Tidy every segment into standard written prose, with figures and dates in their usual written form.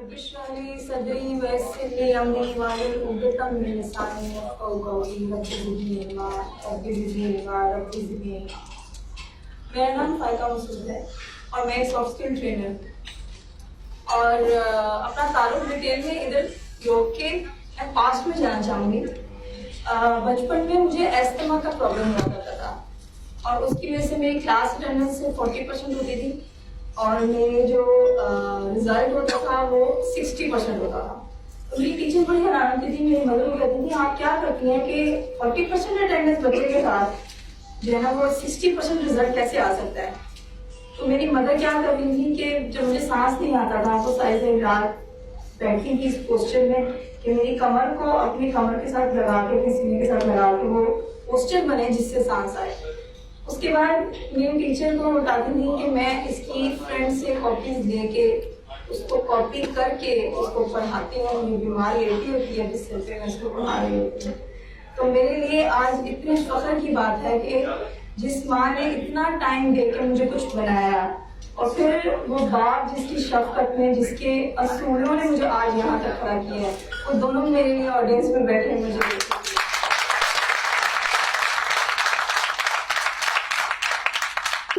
रब्बिश्रहली सदरी वयस्सिरली अमरी वाहिल उक़दतम मिन लिसानी यफ़क़हू क़ौली rabbi ज़िदनी इल्मा rabbi ज़िदनी इल्मा rabbi ज़िदनी इल्मा। मेरा नाम फ़ायदा मसूद है और मैं सॉफ्ट स्किल ट्रेनर और अपना तारुफ डिटेल में इधर योग के मैं पास्ट में जाना चाहूँगी। बचपन में मुझे एस्थमा का प्रॉब्लम हुआ करता था और उसकी वजह से मेरी क्लास अटेंडेंस 40% होती थी और मेरे जो रिजल्ट होता था वो 60% होता था। तो मेरी टीचर बड़ी हैरान होती थी, मेरी मदर को कहती थी आप क्या करती हैं कि 40% अटेंडेंस बच्चे के साथ जो है ना वो 60% रिजल्ट कैसे आ सकता है। तो मेरी मदर क्या कर रही थी कि जब मुझे सांस नहीं आता था तो सारी सारी रात बैठी थी इस पोस्चर में कि मेरी कमर को अपनी कमर के साथ लगा के अपने सीने के साथ लगा के वो पोस्चर बने जिससे सांस आए। उसके बाद मेरी टीचर को बताती थी कि मैं इसकी फ्रेंड से कॉपीज लेके उसको कॉपी करके उसको पढ़ाती हूँ। मेरी बीमार लेटी होती है जिस सिर पे मैं उसको पढ़ा रही होती हूँ। तो मेरे लिए आज इतने फख्र की बात है कि जिस माँ ने इतना टाइम देकर मुझे कुछ बनाया और फिर वो बाप जिसकी शफकत में जिसके असूलों ने मुझे आज यहाँ तक खड़ा किया है, वो दोनों मेरे लिए ऑडियंस में बैठे मुझे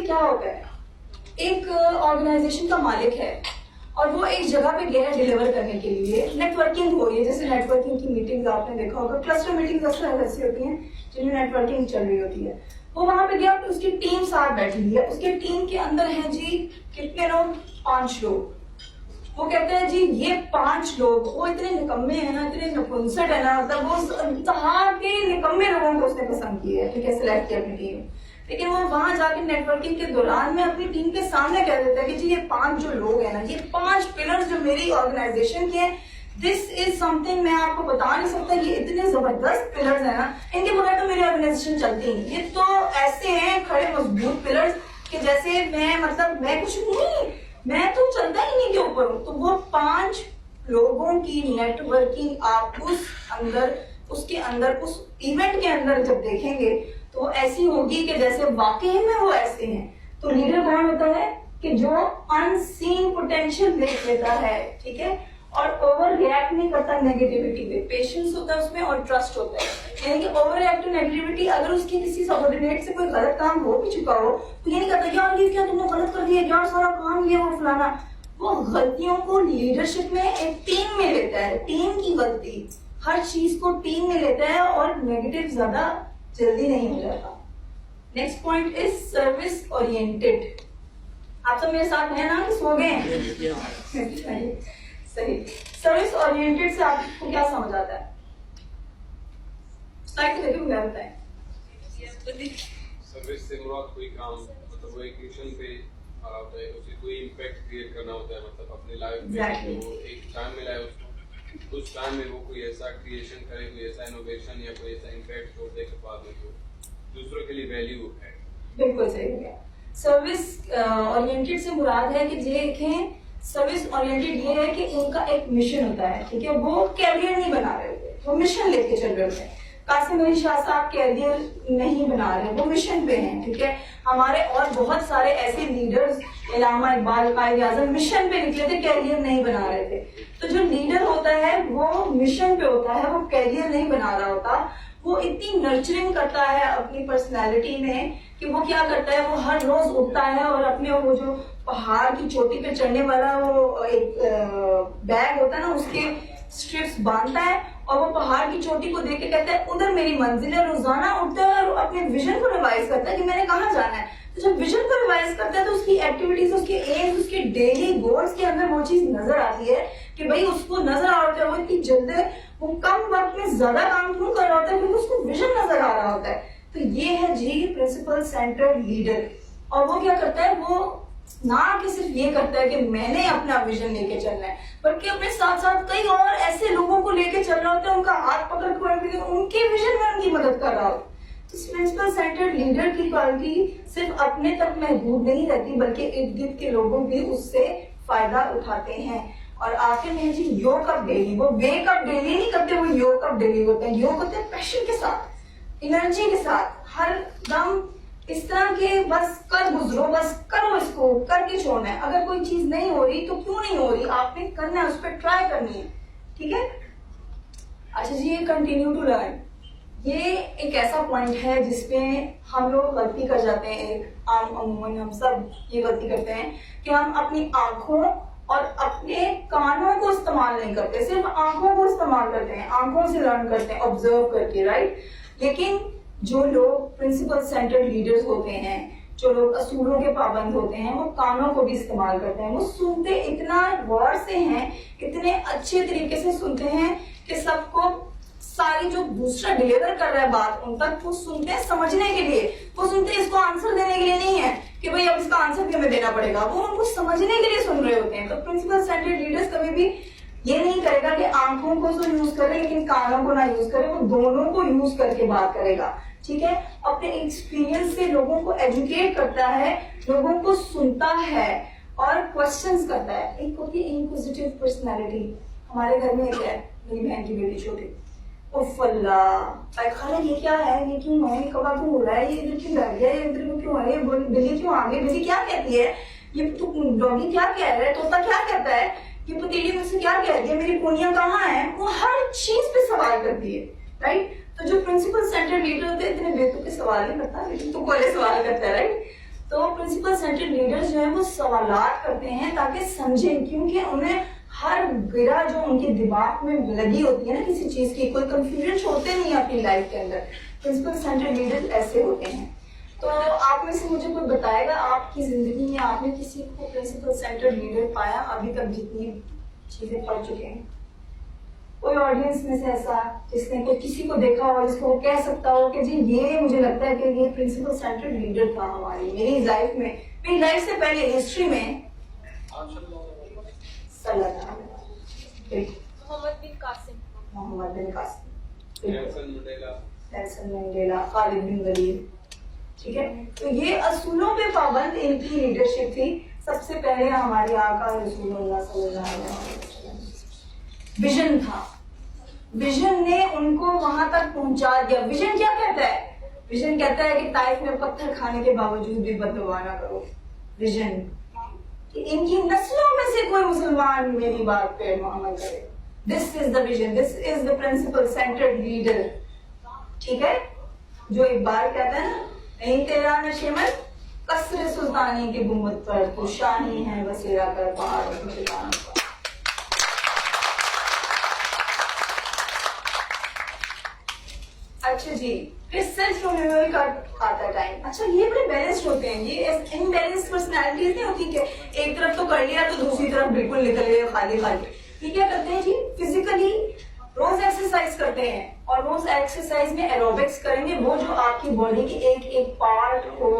क्या होता है। एक ऑर्गेनाइजेशन का मालिक है और वो एक जगह पे गया डिलीवर करने के लिए, नेटवर्किंग हो रही है। जैसे नेटवर्किंग की मीटिंग्स आपने देखा होगा, क्लस्टर मीटिंग्स अक्सर ऐसी होती हैं जिनमें नेटवर्किंग चल रही होती है। वो वहां पे गया, उसकी टीम साथ बैठी हुई है। उसके टीम के अंदर है जी कितने लोग? 5 लोग। वो कहते हैं जी ये 5 लोग, वो इतने निकम्मे है ना, इतने नपुंसक है ना, मतलब वो इंतहा के निकम्मे लोगों को उसने पसंद किया है, ठीक है, सिलेक्ट किया अपनी टीम। लेकिन वो वहां जाके नेटवर्किंग के दौरान में अपनी टीम के सामने कह देता है कि जी ये 5 जो लोग हैं ना, ये 5 पिलर्स जो मेरी ऑर्गेनाइजेशन के हैं, दिस इज समथिंग मैं आपको बता नहीं सकता। ये इतने जबरदस्त पिलर्स हैं ना, इनके बगैर तो मेरी ऑर्गेनाइजेशन चलती नहीं। ये तो ऐसे हैं खड़े मजबूत पिलर्स कि जैसे मैं कुछ नहीं, मैं तो चलता ही नहीं के ऊपर हूँ। तो वो 5 लोगों की नेटवर्किंग आप उसके अंदर उस इवेंट के अंदर जब देखेंगे तो ऐसी होगी कि जैसे वाकई में वो ऐसे हैं। तो लीडर कौन होता है कि जो अनसीन पोटेंशियल देख लेता है, ठीक है, और ओवर रिएक्ट नहीं करता नेगेटिविटी पे। पेशेंस होता है उसमें और ट्रस्ट होता है। यानी कि ओवर रिएक्ट टू नेगेटिविटी, अगर उसके किसी सबऑर्डिनेट से कोई गलत काम हो भी चुका हो तो ये नहीं कहता यार ये क्या तुमने गलत कर दिया, यार सारा काम ये वो फलाना। वो गलतियों को लीडरशिप में एक टीम में लेता है, टीम की गलती, हर चीज को टीम में लेता है और नेगेटिव ज्यादा जल्दी नहीं हो जाता। Next point is service oriented. आप सब मेरे साथ हैं ना, सो गए हैं? सही। सर्विस ओरिएंटेड से आपको क्या समझ आता है? स्लाइड देखिए, क्या बताएं। सर्विस से मुराद कोई काम, मतलब वो एक मिशन पे उसे कोई इम्पैक्ट क्रिएट करना होता है, मतलब अपने लाइफ में वो एक टाइम मिला है उसको, उस टाइम में वो कोई ऐसा क्रिएशन करे, कोई ऐसा इनोवेशन या कोई ऐसा इम्पैक्ट छोड़ दे के बाद में जो दूसरों के लिए वैल्यू है। बिल्कुल सही है। सर्विस ओरिएंटेड से मुराद है कि देखें, सर्विस ओरिएंटेड ये है कि उनका एक मिशन होता है, ठीक है, वो कैरियर नहीं बना रहे होते, वो मिशन लेके चल रहे होते हैं। कासिम अली शाह साहब कैरियर नहीं बना रहे, वो मिशन पे हैं, ठीक है। हमारे और बहुत सारे ऐसे लीडर्स, इलामा इकबाल, कायद आज़म मिशन पे निकले थे, कैरियर नहीं बना रहे थे। तो जो लीडर होता है वो मिशन पे होता है, वो कैरियर नहीं बना रहा होता। वो इतनी नर्चरिंग करता है अपनी पर्सनैलिटी में कि वो क्या करता है, वो हर रोज उठता है और अपने वो जो पहाड़ की चोटी पे चढ़ने वाला वो एक बैग होता है ना, उसके स्ट्रिप्स बांधता है और वो पहाड़ की चोटी को देख के कहता है उधर मेरी मंजिल है। रोजाना उठता है और अपने विजन को रिवाइज करता है कि मैंने कहाँ जाना है। तो जब विजन को रिवाइज करता है तो उसकी एक्टिविटीज, उसके एम्स, उसके डेली गोल्स के अंदर वो चीज नजर आती है कि भाई उसको नजर आ रहा है वो इतनी जल्दी, वो कम वक्त में ज्यादा काम क्यों कर रहा होता है, क्योंकि उसको विजन नजर आ रहा होता है। तो ये है जी प्रिंसिपल सेंटर्ड लीडर। और वो क्या करता है, वो ना कि सिर्फ ये करता है कि मैंने अपना विजन लेके चलना है, बल्कि अपने साथ साथ कई और ऐसे लोगों को लेके चल रहा होता है, उनका हाथ पकड़ कर उनके विजन में उनकी मदद कर रहा होता है। तो प्रिंसिपल सेंटर्ड लीडर की क्वालिटी सिर्फ अपने तक महदूद नहीं रहती, बल्कि इर्द गिर्द के लोगों भी उससे फायदा उठाते हैं। और आखिर में जी योग अप डेली, वो वेक अप डेली नहीं करते, वो योग अप डेली होते हैं। योग होते हैं पैशन के साथ, एनर्जी के साथ, हर दम इस तरह के बस कर गुजरो, बस करो, इसको करके छोड़ना है। अगर कोई चीज नहीं हो रही तो क्यों नहीं हो रही, आपने करना है, उस पर ट्राई करनी है, ठीक है। अच्छा जी, ये कंटिन्यू टू लर्न, ये एक ऐसा पॉइंट है जिसपे हम लोग गलती कर जाते हैं। एक अमूमन हम सब ये गलती करते हैं कि हम अपनी आंखों और अपने कानों को इस्तेमाल नहीं करते, सिर्फ आंखों को इस्तेमाल करते हैं, आंखों से लर्न करते हैं, ऑब्जर्व करके, राइट। लेकिन जो लोग प्रिंसिपल सेंटर्ड लीडर्स होते हैं, जो लोग असूलों के पाबंद होते हैं, वो कानों को भी इस्तेमाल करते हैं। वो सुनते इतना गौर से हैं, इतने अच्छे तरीके से सुनते हैं कि सबको सारी जो दूसरा डिलीवर कर रहा है बात उन तक वो सुनते हैं समझने के लिए। वो सुनते हैं इसको आंसर देने के लिए नहीं है कि भाई अब इसका आंसर भी हमें देना पड़ेगा, वो उनको समझने के लिए सुन रहे होते हैं। तो प्रिंसिपल सेंटर्ड लीडर्स कभी भी ये नहीं करेगा कि आंखों को तो यूज करे लेकिन कानों को ना यूज करे, वो दोनों को यूज करके बात करेगा, ठीक है। अपने एक्सपीरियंस से लोगों को एजुकेट करता है, लोगों को सुनता है और क्वेश्चंस करता है। एक होती है इंक्विजिटिव पर्सनैलिटी। हमारे घर में एक है, मेरी बहन की बेटी छोटी, खाला ये क्या है, ये क्यों है, ये कबाब क्यों हो रहा है, ये इधर क्यों लग गया, ये इधर क्यों है, बिल्ली क्यों आ गई, बिल्ली क्या कहती है, ये डॉगी क्या कह रहा है, तोता क्या कहता है, ये पतीली मुझसे क्या कहती है, मेरी पूनियां कहाँ है। वो हर चीज पे सवाल करती है, राइट। तो जो प्रिंसिपल सेंटर्ड लीडर होते हैं इतने बेतुके सवाल नहीं करता, लेकिन तो पहले सवाल करता है, राइट। तो प्रिंसिपल सेंटर्ड लीडर्स जो है वो सवालात करते हैं ताकि समझें, क्योंकि उन्हें हर गिरा जो उनके दिमाग में लगी होती है ना किसी चीज की, कोई कंफ्यूजन छोड़ते नहीं है अपनी लाइफ के अंदर। प्रिंसिपल सेंटर्ड लीडर्स ऐसे होते हैं। तो आप में से मुझे कोई बताएगा आपकी जिंदगी में आपने किसी को प्रिंसिपल सेंटर्ड लीडर पाया अभी तक जितनी चीजें पढ़ चुके हैं? कोई ऑडियंस में से ऐसा जिसने कोई किसी को देखा हो जिसको वो कह सकता हो कि जी ये मुझे लगता है कि ये प्रिंसिपल सेंटर्ड लीडर था हमारी, मेरी लाइफ में, मेरी लाइफ से पहले हिस्ट्री में। मोहम्मद बिन कासिम, नेल्सन मंडेला, खालिद बिन वलीद, ठीक है। तो ये असूलों पे पाबंद इनकी लीडरशिप थी। सबसे पहले हमारे आका रसूलुल्लाह सल्लल्लाहु अलैहि वसल्लम, विजन था, विजन ने उनको वहां तक पहुंचा दिया। विजन क्या कहता है? विजन कहता है कि ताइफ में पत्थर खाने के बावजूद भी बददुआ ना करो। विजन कि इनकी नस्लों में से कोई मुसलमान मेरी बात पे अमल करे। This is the vision, this is the principle centred leader, ठीक है। जो एक बार कहता है ना, नहीं तेरा नशेमन कसर सुल्तानी की गुम्बद पर तो शाही है बसेरा कर पहाड़ पर। अच्छा जी, फिर सेल्फ रिन्यूअल का आता है टाइम। अच्छा, ये बड़े बैलेंस्ड होते हैं, ये इनबैलेंस्ड पर्सनालिटीज नहीं होती कि एक तरफ तो कर लिया तो दूसरी तरफ बिल्कुल निकल गए खाली खाली। ये क्या करते हैं जी, फिजिकली रोज एक्सरसाइज करते हैं और रोज एक्सरसाइज में एरोबिक्स करेंगे, वो जो आपकी बॉडी के एक एक पार्ट को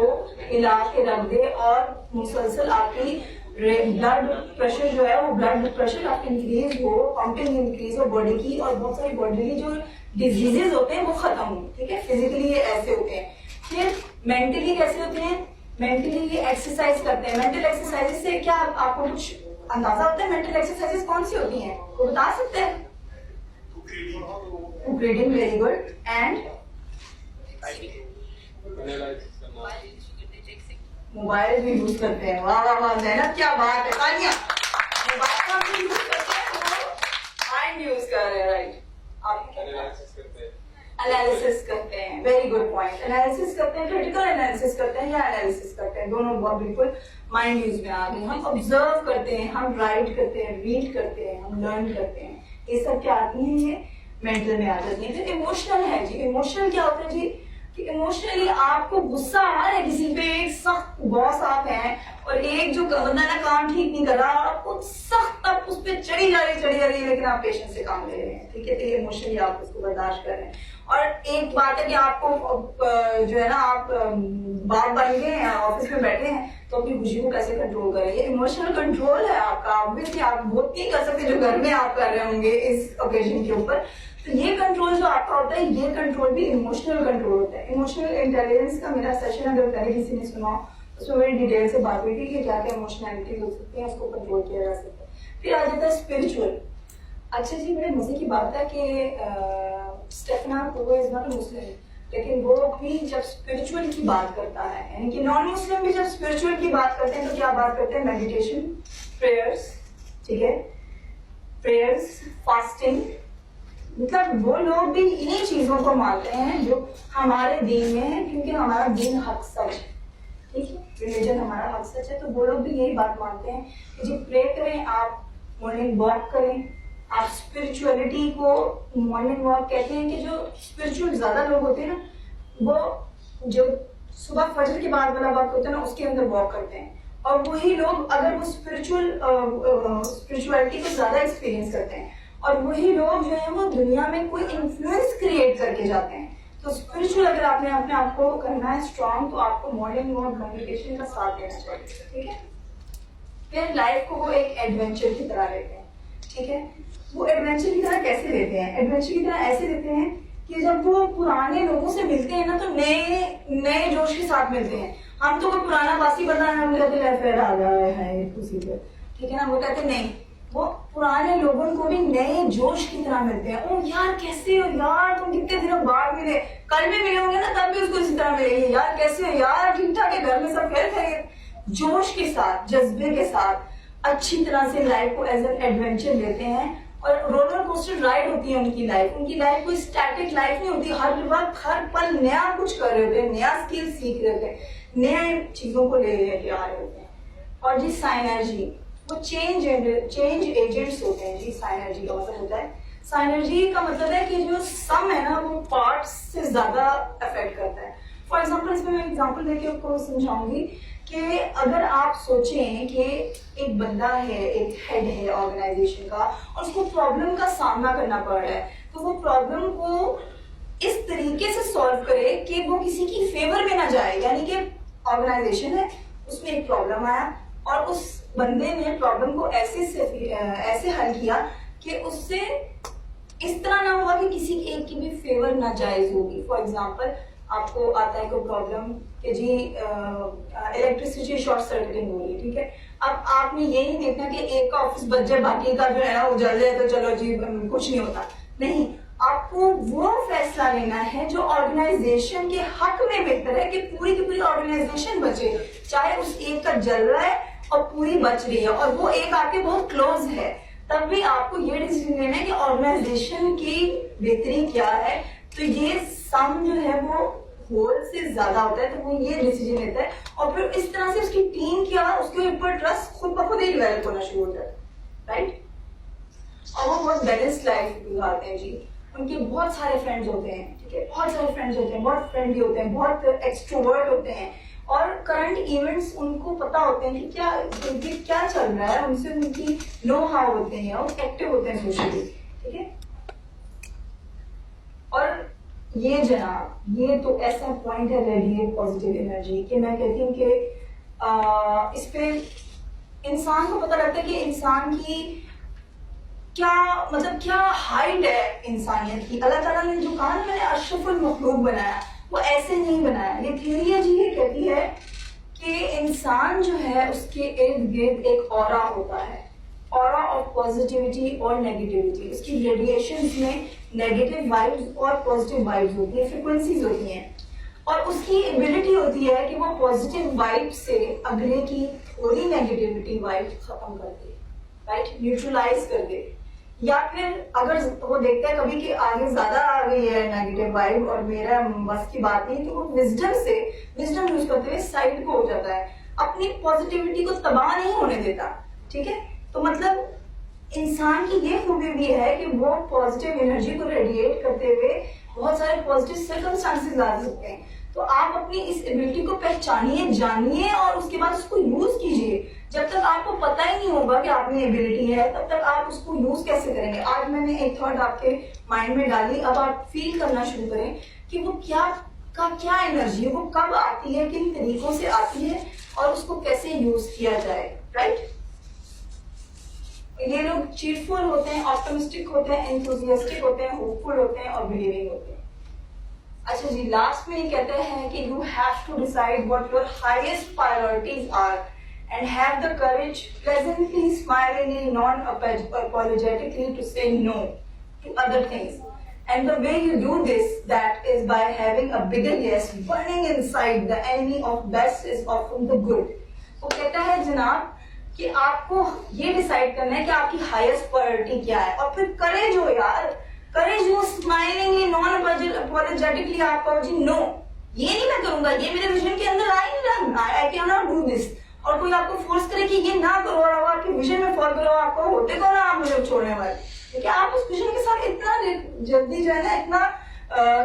हिला के रख दे और मुसलसल आपकी ब्लड प्रेशर जो है वो ब्लड प्रेशर आपकी इंक्रीज हो, पंपिंग इंक्रीज हो बॉडी की, और बहुत सारी बॉडी जो डिजीजेज होते हैं वो खत्म हो, ठीक है। फिजिकली ये ऐसे होते हैं। फिर मेंटली कैसे होते हैं? मेंटली ये एक्सरसाइज करते हैं। मेंटल एक्सरसाइज से क्या आपको कुछ अंदाजा होता है? मेंटल एक्सरसाइजेस कौन सी होती हैं, वो बता सकते हैं? Reading, very good. And mobile भी यूज करते हैं। वाह वाह वाह, मेहनत, क्या बात है, तालियां। मोबाइल का भी यूज करते हैं, वो माइंड यूज कर रहे हैं, राइट। आप एनालिसिस करते हैं, वेरी गुड पॉइंट। एनालिसिस करते हैं, क्रिटिकल एनालिसिस करते हैं या एनालिसिस करते हैं, दोनों बहुत बिल्कुल माइंड यूज में आ गए। हम ऑब्जर्व करते हैं, हम राइट करते हैं, रीड करते हैं, हम लर्न करते हैं, ये सब क्या आती है, ये मेंटल में आ जाती है। फिर इमोशनल है जी। इमोशनल क्या होता है जी कि इमोशनली आपको गुस्सा आ रहा है किसी पे, एक सख्त बॉस आप हैं और एक जो बंदा ना काम ठीक नहीं कर रहा, आपको सख्त आप उस पर चढ़ी जा रही है, लेकिन आप पेशेंस से काम ले रहे हैं, ठीक है। तो इमोशनली आप उसको बर्दाश्त कर रहे हैं। और एक बात है कि आपको जो है ना, आप बाप बन गए हैं, ऑफिस में बैठे हैं, तो अपनी खुशी को कैसे कंट्रोल करें, ये इमोशनल कंट्रोल है आपका। ऑब्वियसली आप बहुत नहीं कर सकते जो घर में आप कर रहे होंगे इस ओकेजन के ऊपर। तो ये कंट्रोल जो आपका होता है, ये कंट्रोल भी इमोशनल कंट्रोल होता है। इमोशनल इंटेलिजेंस का मेरा सेशन अगर पहले किसी ने सुना उसमें बड़ी डिटेल से बात हुई थी कि क्या क्या इमोशनैलिटी हो सकती है, उसको कंट्रोल किया जा सकता है। फिर आ जाता है स्पिरिचुअल। अच्छा जी, बड़े मजे की बात है कि स्टेफना कोवे इज नॉट अ मुस्लिम, लेकिन वो भी जब स्पिरिचुअल की बात करता है, यानी कि नॉन मुस्लिम भी जब स्पिरिचुअल की बात करते हैं तो क्या बात करते हैं? मेडिटेशन, प्रेयर्स, ठीक है, प्रेयर्स, फास्टिंग, मतलब वो लोग भी इन्हीं चीजों को मानते हैं जो हमारे दीन में है, क्योंकि हमारा दीन हक सच है, ठीक है, रिलीजन हमारा हक सच है। तो वो लोग भी यही बात मानते हैं कि जी प्रे करें, आप मॉर्निंग वॉक करें, आप स्पिरिचुअलिटी को मॉर्निंग वॉक कहते हैं कि जो स्पिरिचुअल ज्यादा लोग होते हैं ना, वो जो सुबह फजर के बाद वाला वक्त होता है ना, उसके अंदर वॉक करते हैं। और वही लोग अगर वो स्पिरिचुअलिटी को ज्यादा एक्सपीरियंस करते हैं, और वही लोग जो है वो दुनिया में कोई इन्फ्लुएंस क्रिएट करके जाते हैं। तो स्पिरिचुअल अगर आपने अपने आप को करना है स्ट्रांग, तो आपको मॉर्निंग वॉक, मेडिटेशन का साथ देना चाहिए, ठीक है। फिर लाइफ को वो एक एडवेंचर की तरह लेते हैं, ठीक है। वो एडवेंचर की तरह कैसे लेते हैं? एडवेंचर की तरह ऐसे लेते हैं कि जब वो पुराने लोगों से मिलते हैं ना, तो नए जोश के साथ मिलते हैं। हम तो कोई पुराना बासी बंदा है, हम कहते हैं फिर आ गया है उसी पे, ठीक है ना, वो कहते नहीं, वो पुराने लोगों को भी नए जोश की तरह मिलते हैं। ओ यार कैसे हो यार, तुम कितने दिनों बाद मिले, कल भी मिले होंगे ना, तब भी उसको इसी तरह मिलेंगे, यार कैसे हो यार, ठीक ठाक है, घर में सब खैर खैरियत, जोश के साथ, जज्बे के साथ, अच्छी तरह से लाइफ को एज एन एडवेंचर लेते हैं। और रोलर कोस्टर राइड होती है उनकी लाइफ कोई स्टैटिक लाइफ नहीं होती, हर वक्त हर पल नया कुछ कर रहे होते हैं, नया स्किल सीख रहे होते हैं, नया चीजों को ले लेके आ रहे होते हैं। और जी साइनर्जी, वो चेंज एजेंट्स होते हैं जी। साइनर्जी का मतलब होता है, साइनर्जी का मतलब है कि जो सम है ना, वो पार्ट्स से ज्यादा अफेक्ट करता है। फॉर एग्जाम्पल, इसमें मैं एग्जाम्पल देके आपको समझाऊंगी कि अगर आप सोचें कि एक बंदा है, एक हेड है ऑर्गेनाइजेशन का, और उसको प्रॉब्लम का सामना करना पड़ रहा है, तो वो प्रॉब्लम को इस तरीके से सॉल्व करे कि वो किसी की फेवर में ना जाए। यानी कि ऑर्गेनाइजेशन है, उसमें एक प्रॉब्लम आया और उस बंदे ने प्रॉब्लम को ऐसे हल किया कि उससे इस तरह ना हुआ कि किसी एक की भी फेवर ना जायज होगी। फॉर एग्जाम्पल, आपको आता है कोई प्रॉब्लम कि जी इलेक्ट्रिसिटी शॉर्ट सर्किटिंग हो रही है, ठीक है। अब आपने ये नहीं देखना कि एक का ऑफिस बच जाए, बाकी का जो है ना वो जल जाए, तो चलो जी कुछ नहीं होता, नहीं। आपको वो फैसला लेना है जो ऑर्गेनाइजेशन के हक में बेहतर है, कि पूरी की पूरी ऑर्गेनाइजेशन बचे, चाहे उस एक का जल रहा है और पूरी बच रही है, और वो एक आपके बहुत क्लोज है, तब भी आपको ये डिसीजन लेना है कि ऑर्गेनाइजेशन की बेहतरी क्या है। तो ये सम जो है वो होल से ज्यादा होता है, तो वो ये डिसीजन लेता है, और फिर इस तरह से उसकी टीम क्या, उसके ऊपर ट्रस्ट खुद ब खुद ही डेवलप होना शुरू होता है, राइट। और वो बहुत बैलेंस्ड लाइफ गुजारते हैं जी। उनके बहुत सारे फ्रेंड्स होते हैं, ठीक है, बहुत सारे फ्रेंड्स होते हैं, बहुत फ्रेंडली होते हैं, बहुत एक्सट्रोवर्ट होते हैं, और करंट इवेंट्स उनको पता होते हैं कि क्या चल रहा है, उनसे उनकी नो हाउ होते हैं, और एक्टिव होते हैं सोशली, ठीक है। और ये जनाब, ये तो ऐसा पॉइंट है रेडिएट पॉजिटिव एनर्जी कि मैं कहती हूँ कि इस पे इंसान को पता लगता है कि इंसान की क्या मतलब क्या हाइट है इंसानियत की। अल्लाह ताला ने जो कहा, मैंने अशरफुल मखलूक बनाया, वो ऐसे नहीं बनाया। ये थ्योरी है जी, ये कहती है कि इंसान जो है उसके इर्द गिर्द एक ऑरा होता है, ऑरा ऑफ पॉजिटिविटी और नेगेटिविटी। उसकी रेडिएशंस में नेगेटिव वाइब्स और पॉजिटिव वाइब्स होती है, फ्रिक्वेंसीज होती हैं, और उसकी एबिलिटी होती है कि वो पॉजिटिव वाइब से अगले की थोड़ी नेगेटिविटी वाइब खत्म कर दे, राइट, न्यूट्रलाइज कर दे। या फिर अगर वो देखता है कभी कि आगे ज्यादा आ गई है नेगेटिव वाइब और मेरा बस की बात नहीं, तो वो विजडम यूज करते हुए साइड को हो जाता है, अपनी पॉजिटिविटी को तबाह नहीं होने देता, ठीक है। तो मतलब इंसान की ये खूबी भी है कि वो पॉजिटिव एनर्जी को रेडिएट करते हुए बहुत सारे पॉजिटिव सर्कमस्टांसेस ला सकते हैं। तो आप अपनी इस एबिलिटी को पहचानिए, जानिए, और उसके बाद उसको यूज कीजिए। जब तक आपको पता ही नहीं होगा कि आप में एबिलिटी है, तब तक आप उसको यूज कैसे करेंगे। आज मैंने एक थॉट आपके माइंड में डाली, अब आप फील करना शुरू करें कि वो क्या एनर्जी है, वो कब आती है, किन तरीकों से आती है, और उसको कैसे यूज किया जाए, राइट। ये लोग चीयरफुल होते हैं, ऑप्टिमिस्टिक होते हैं, एंथुसियास्टिक होते हैं, होपफुल होते हैं और बिलीविंग होते हैं। अच्छा जी, लास्ट में ये कहते हैं कि you have to decide what your highest priorities are and have the courage, pleasantly, smilingly, non-apologetically to say no to other things And the way you do this, that is by having a bigger yes burning inside. The enemy of best is often the good. वो कहता है जनाब कि आपको ये decide करना है कि आपकी हाईएस्ट प्रायोरिटी क्या है, और फिर करेज हो यार, करेज हो, स्माइलिंगली नॉन अपॉलोजेटिकली आप कहो जी नो, ये नहीं मैं करूंगा, ये मेरे विजन के अंदर आ ही नहीं रहा, I can not do this. और कोई आपको फोर्स करे कि ये ना करो और आपके विजन में फॉल करो, आपको होते कौन आप मुझे छोड़ने वाले, क्योंकि आप उस विजन के साथ इतना जल्दी जो है ना,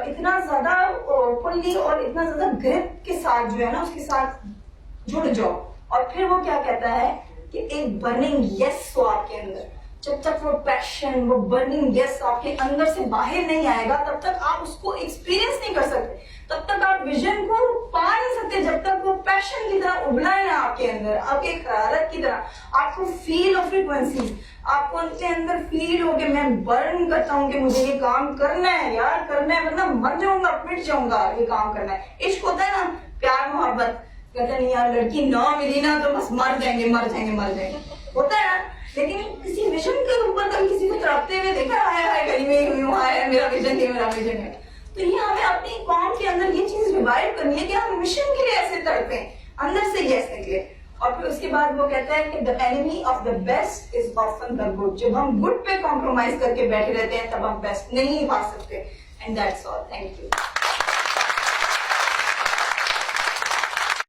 इतना ज्यादा ओपनली और इतना ज्यादा ग्रिप के साथ जो है ना उसके साथ जुड़ जाओ। और फिर वो क्या कहता है कि एक बर्निंग यस हो आपके अंदर, जब तक वो पैशन, वो बर्निंग यस आपके अंदर से बाहर नहीं आएगा तब तक आप उसको एक्सपीरियंस नहीं कर सकते, तब तक आप विजन को पा नहीं सकते, जब तक वो पैशन की तरह उबला है ना आपके अंदर, आपके हरारत की तरह आपको फील ऑफ फ्रीक्वेंसी, आपको उनके अंदर फील हो कि मैं बर्न करता हूँ कि मुझे ये काम करना है यार, करना है, वरना मर जाऊंगा, पिट जाऊंगा, ये काम करना है। इश्क होता है ना, प्यार मोहब्बत, कहते नहीं यार लड़की ना मिली ना तो बस मर जाएंगे मर जाएंगे मर जाएंगे, होता है ना। लेकिन किसी विजन के ऊपर कभी किसी को तड़पते हुए देखा है, गली में हुई हूँ, है मेरा विजन है, मेरा विजन है। तो ये हमें अपनी कौम के अंदर ये चीज रिवाइव करनी है कि हम मिशन के लिए ऐसे तड़पे अंदर से यस निकले। और फिर उसके बाद वो कहता है कि the enemy of the best is often the good. जब हम गुड पे कॉम्प्रोमाइज करके बैठे रहते हैं तब हम बेस्ट नहीं पा सकते। And that's all, thank you.